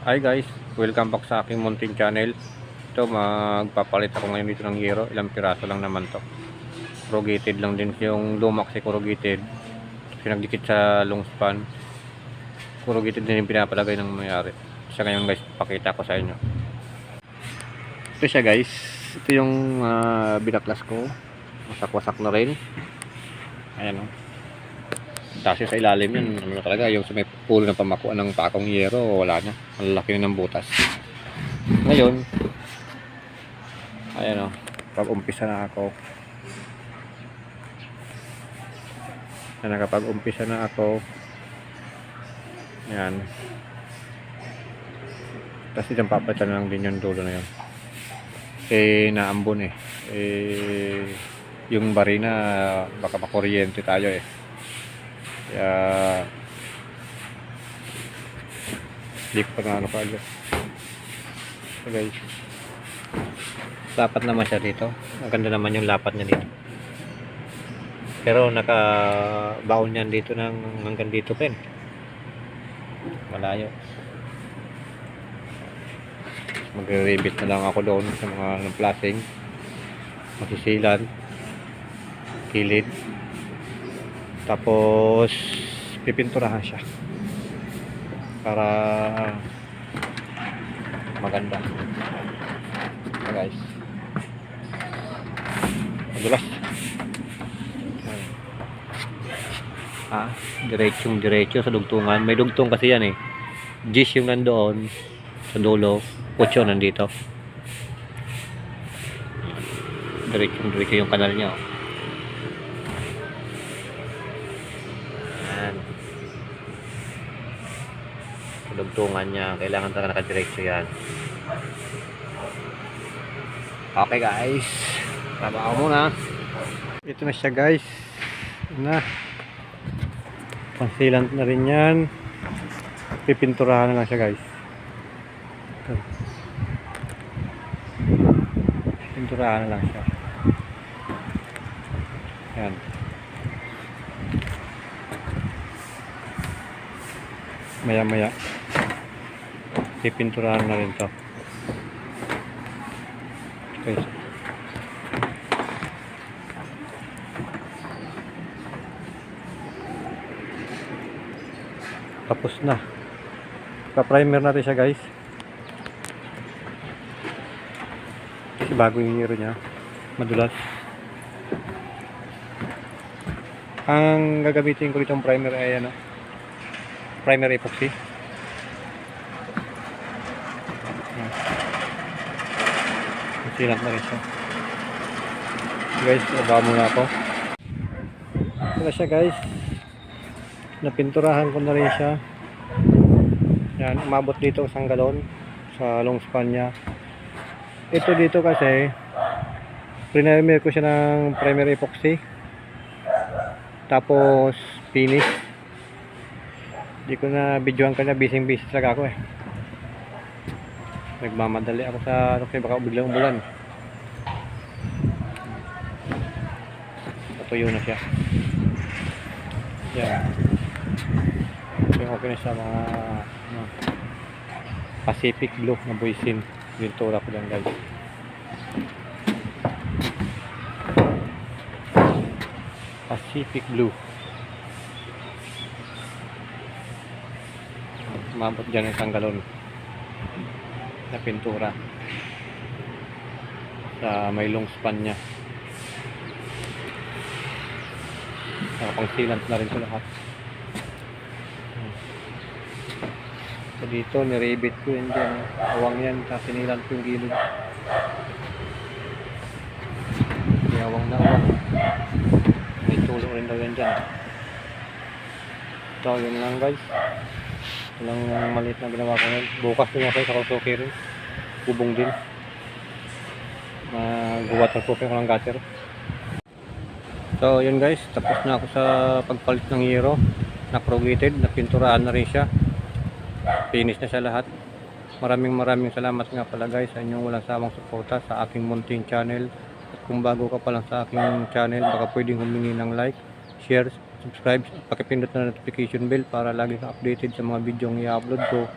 Hi guys, welcome back sa aking munting channel. Ito, magpapalit ako ngayon dito ng yero. Ilang piraso lang naman to. Corrugated lang din yung luma kasi corrugated. Pinagdikit sa long span. Corrugated din yung pinapalagay ng mayari. Siya ngayon guys, pakita ko sa inyo. Ito siya guys. Ito yung binaklas ko. Wasak-wasak na rin. Ayan o. Kasi sa ilalim yan, ano na talaga, yung sa may pulo na pamakuan ng pakong yero, wala na. Malaki na ng butas. Ngayon, ayan o, pag-umpisa na ako. Nakapag-umpisa na ako. Ayan. Tapos itong papalitan lang din yung dulo na yun. Naambon yung barina, baka makuryente tayo Kaya hindi ko pa nga ano pa so guys, lapat naman siya dito. Maganda naman yung lapat niya dito, pero nakabaon yan dito ng hanggang dito pa malayo. Magre-rebit na lang ako doon sa mga plasing, masisilan, kilid, tapos pipinturahan siya para maganda. Guys, madulas diretso sa dugtungan. May dugtong kasi yan Gis yung nandoon sa dulo, 8 nandito. Diretso yung kanal niya dugtungan niya, kailangan talaga nakadiretso yan. Okay guys, trabaho muna. Ito na siya guys, pansilant na rin yan, pipinturahan na lang siya guys. Pinturahan na lang siya yan. Maya maya pipinturahan na rin to guys. Tapos na, pa-primer natin siya guys, kasi bago yung hero niya, madulas. Ang gagamitin ko ditong primer ay primer epoxy. Silat na rin siya guys. Trabaho muna ako. Ito na siya guys, napinturahan ko na rin siya yan. Umabot dito isang galon sa long span nya. Ito dito kasi primer ko siya ng primer epoxy, tapos finish. Hindi ko na videoan ka na, busy talaga ako nagmamadali ako sa kasi baka biglang umulan. Natuyo na siya yan. Okay na siya, mga Pacific Blue na buisin yung tura ko lang guys. Pacific Blue, umabot dyan isang galon na pintura sa may long span nya. Nakapangsilant na rin ito lahat. So dito nirebit ko yan dyan, awang yan, tapos sinilant ko yung gilid. May awang na awang, may tulong rin daw yan dyan. So yun lang guys, walang maliit na ginawa ko ngayon. Bukas din ako sa Kalsoke rin, bubong din, mag-waterproofing ko ng gutter. So yun guys, tapos na ako sa pagpalit ng yero. Na-corrugated, napinturahan na rin siya, finish na siya lahat. Maraming salamat nga pala guys sa inyong walang sawang suporta sa aking munting channel. At kung bago ka pa lang sa aking channel, baka pwedeng humingi ng like, share, subscribe, pakipindot na notification bell para lagi ka updated sa mga video i-upload ko.